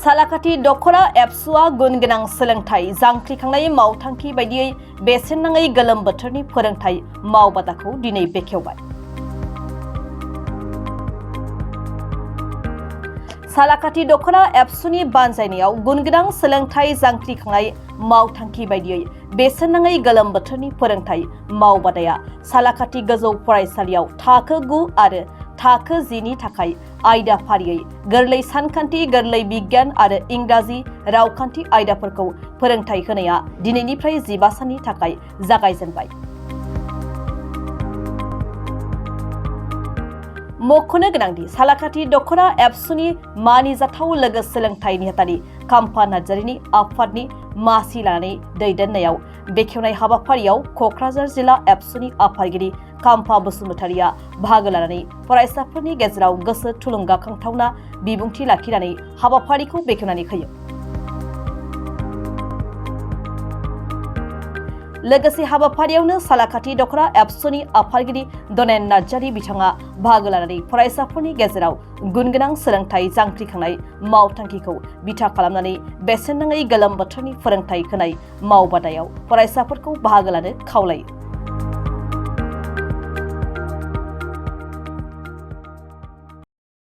सालाकाथि दख'रा एबसुआ गुन गोनां सोलोंथाइ जांख्रिखांनाय मावथांखि बायदियै बेसेन नाङै गोलोम बोथोरनि फोरोंथाइ मावबादाखौ दिनै बेखेवबाय। सालाकाथि दख'रा एबसुनि बानजायनायाव गुन गोनां सोलोंथाइ जांख्रिखांनाय मावथांखि बायदियै बेसेन नाङै गोलोम बोथोरनि फोरोंथाइ मावबादाया सालाकाथि गोजौ फरायसालियाव थाखो 9 आरो थाखो 10 नि थाखाय आयदा फारियै गोरलै सानखान्थि, गोरलै बिगियान आरो इंराजि रावखान्थि आयदाफोरखौ फोरोंथाइ होनाया दिनैनिफ्राय 15 साननि थाखाय जागायजेनबाय। मख'नो गोनांदि सालाकाथि दख'रा एबसुनि मानिजाथाव लोगो सोलोंथाइ नेहाथारि खाम्फा नार्जारिनि आफादनि मासि लानानै दैदेननायाव बेखेवनाय हाबाफारियाव क'क्राझार जिल्ला एबसुनि आफादगिरि खाम्फा बसुमतारिया बाहागो लानानै फरायसाफोरनि गेजेराव गोसो थुलुंगाखांथावना बिबुंथि लाखिनानै हाबाफारिखौ बेखेवनानै होयो। लोगोसे हाबाफारियावनो सालाकाथि दख'रा एबसुनि आफादगिरि दनेन नार्जारि बिथाङा बाहागो लानानै फरायसाफोरनि गेजेराव गुन गोनां सोलोंथाइ जांख्रिखांनाय मावथांखिखौ बिथा खालामनानै बेसेन नाङै गोलोम बोथोरनि फोरोंथाइ होनाय मावबादायाव फरायसाफोरखौ बाहागो लानो खावलायो।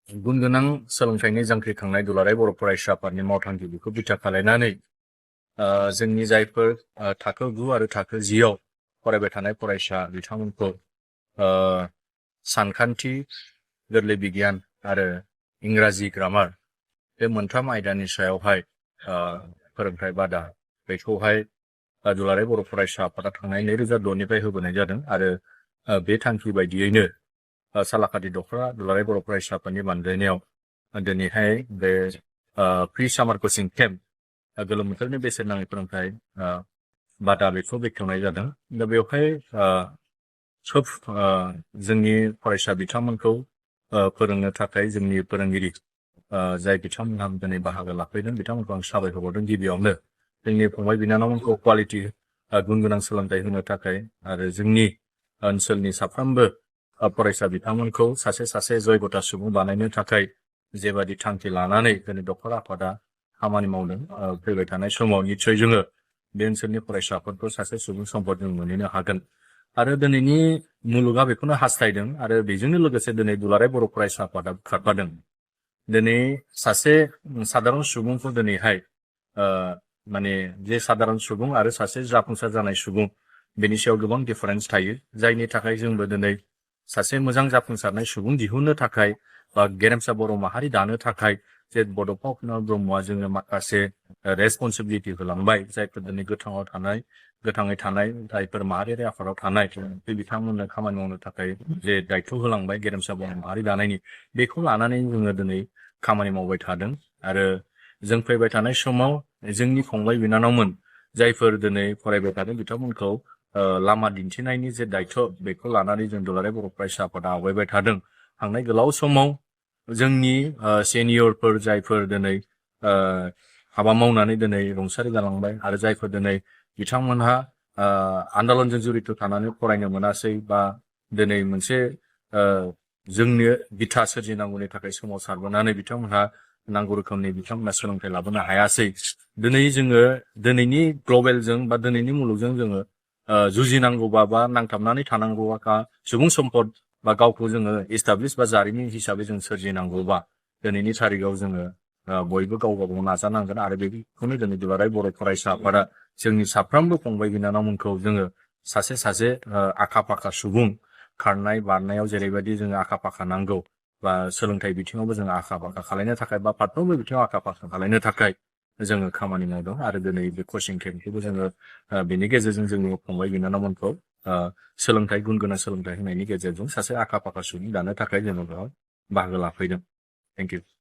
गुन गोनां सोलोंथाइनि जांख्रिखांनाय दुलाराय बर' फरायसा आफादनि मावथांखि बेखौ बिथा खालामनानै जोंनि जायफोर थाखो 9 आरो थाखो 10 आव फरायबाय थानाय फरायसा बिथांमोनखौ सानखान्थि, गोरलै बिगियान आरो इंराजि ग्रामार बे मोनथाम आयदानि सायावहाय फोरोंथाइ बादा बेखौहाय दुलाराय बर' फरायसा आफादा थांनाय 2006 निफ्राय होबोनाय जादों आरो बे थांखि बायदियैनो सालाकाथि दख'रा दुलाराय बर' फरायसा आफादनि बानजायनायाव दिनैहाय बे प्रि सामार कचिं केम्प गोलोम बोथोरनि बेसेन नाङै फोरोंथाइ बादा बेखौ बेखेवनाय जादों। दा बेवहाय सोब जोंनि फरायसा बिथांमोनखौ फोरोंनो थाखाय जोंनि फोरोंगिरि जाय बिथांमोनहा दिनै बाहागो लाफैदों बिथांमोनखौ आं साबायखर बावदों। गिबियावनो जोंनि फंबाय बिनानावमोनखौ क्वालिटि गुन गोनां सोलोंथाइ होनो थाखाय आरो जोंनि ओनसोलनि साफ्रोमबो फरायसा बिथांमोनखौ सासे सासे जयग'था सुबुं बानायनो थाखाय जेबादि थांखि लानानै दिनै दख'रा आफादा खामानि मावदों फैबाय थानाय समाव निस्सय जोङो बे ओनसोलनि फरायसाफोरखौ सासे सुबुं सम्पद जों मोनहैनो हागोन आरो दिनैनि मुलुगा बेखौनो हास्थायदों आरो बेजोंनो लोगोसे दिनै दुलाराय बर' फरायसा आफादा खारफादों। दिनै सासे सादारन सुबुंखौ दिनैहाय माने जे सादारन सुबुं आरो सासे जाफुंसार जानाय सुबुं बेनि सायाव गोबां डिफारेन्स थायो जायनि थाखाय जोंबो दिनै सासे मोजां जाफुंसारनाय सुबुं दिहुननो थाखाय बा गेरेमसा बर' माहारि दानो थाखाय जे बड'फा उपेन्द्र ब्रह्मआ जोंनो माखासे रेसपन्सिबिलिटि होलांबाय जायफोर दिनै गोथाङै थानाय जायफोर माहारियारि आफादाव थानाय बे बिथांमोननो खामानि मावनो थाखाय जे दायथ' होलांबाय गेरेमसा बर' माहारि दानायनि बेखौ लानानै जोङो दिनै खामानि मावबाय थादों आरो जों फैबाय थानाय समाव जोंनि फंबाय बिनानावमोन जायफोर दिनै फरायबाय थादों बिथांमोनखौ लामा दिन्थिनायनि जे दायथ' बेखौ लानानै जों दुलाराय बर' फरायसा आफादा आवगायबाय थादों। थांनाय गोलाव समाव जोंनि सेनियरफोर जायफोर दिनै हाबा मावनानै दिनै रुंसारि जालांबाय आरो जायफोर दिनै बिथांमोनहा आन्दलनजों जड़ित थानानै फरायनो मोनासै बा दिनै मोनसे जोंनो बिथा सोरजिनांगौनि थाखाय सोमावसारबोनानै बिथांमोनहा नांगौ रोखोमनि बिथांमोनहा सोलोंथाइ लाबोनो हायासै। दिनै जोङो दिनैनि ग्लबेलजों बा दिनैनि मुलुगजों जोङो जुजिनांगौबा बा नांथाबनानै थानांगौबा सुबुं सम्पद बा गावखौ जोङो एस्टाब्लिश बा जारिमिन हिसाबै जों सोरजिनांगौबा दिनैनि थारिखआव जोङो बयबो गाव गावबाव नाजानांगोन आरो बेखौनो दिनै दुलाराय बर' फरायसा आफादा जोंनि साफ्रोमबो फंबाय बिनानावमोनखौ जोङो सासे सासे आखा फाखा सुबुं खारनाय बारनायाव जेरैबायदि जोङो आखा फाखा नांगौ बा सोलोंथाइ बिथिङावबो जोङो आखा फाखा खालायनो थाखाय बा फारफ्रोमबो बिथिङाव आखा फाखा खालायनो थाखाय जोङो खामानि मावदों आरो दिनै बे कचिं केम्पखौबो जोङो बेनि गेजेरजों जोंनि फंबाय बिनानावमोनखौ सोलोंथाइ गुन गोनां सोलोंथाइ होनायनि गेजेरजों सासे आखा फाखा सुबुं दानो थाखाय जोङो बेयाव बाहागो लाफैदों। Thank you.